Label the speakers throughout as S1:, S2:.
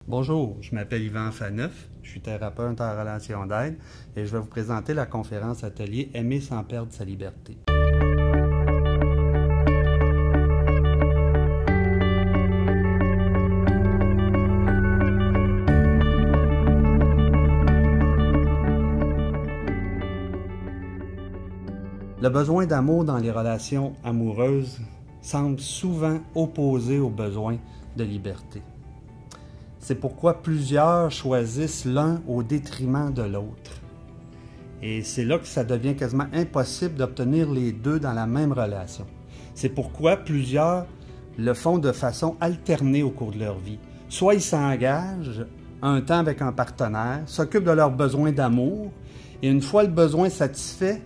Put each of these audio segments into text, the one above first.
S1: Bonjour, je m'appelle Yvan Faneuf, je suis thérapeute en relation d'aide et je vais vous présenter la conférence atelier Aimer sans perdre sa liberté. Le besoin d'amour dans les relations amoureuses semble souvent opposé au besoin de liberté. C'est pourquoi plusieurs choisissent l'un au détriment de l'autre. Et c'est là que ça devient quasiment impossible d'obtenir les deux dans la même relation. C'est pourquoi plusieurs le font de façon alternée au cours de leur vie. Soit ils s'engagent un temps avec un partenaire, s'occupent de leurs besoins d'amour, et une fois le besoin satisfait,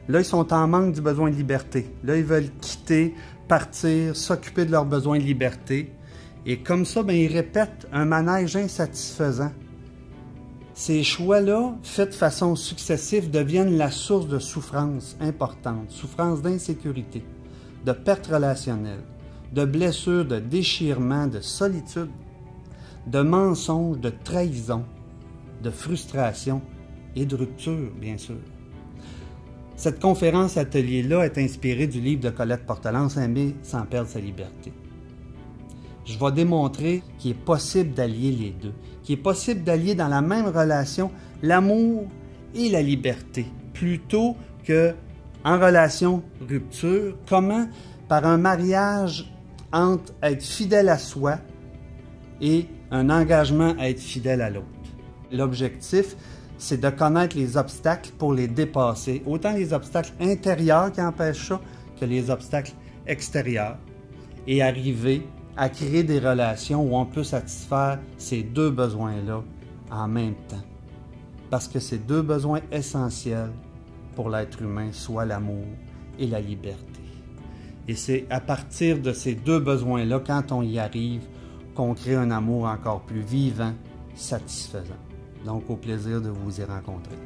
S1: là, ils sont en manque du besoin de liberté. Là, ils veulent quitter, partir, s'occuper de leurs besoins de liberté. Et comme ça, ils répètent un manège insatisfaisant. Ces choix-là, faits de façon successive, deviennent la source de souffrance importante, souffrance d'insécurité, de perte relationnelle, de blessures, de déchirement, de solitude, de mensonges, de trahison, de frustration et de rupture, bien sûr. Cette conférence atelier-là est inspirée du livre de Colette Portelance, Aimer sans perdre sa liberté. Je vais démontrer qu'il est possible d'allier les deux, qu'il est possible d'allier dans la même relation l'amour et la liberté, plutôt qu'en relation rupture. Comment? Par un mariage entre être fidèle à soi et un engagement à être fidèle à l'autre. L'objectif, c'est de connaître les obstacles pour les dépasser, autant les obstacles intérieurs qui empêchent ça que les obstacles extérieurs, et arriver à créer des relations où on peut satisfaire ces deux besoins-là en même temps. Parce que ces deux besoins essentiels pour l'être humain, soit l'amour et la liberté. Et c'est à partir de ces deux besoins-là, quand on y arrive, qu'on crée un amour encore plus vivant, satisfaisant. Donc, au plaisir de vous y rencontrer.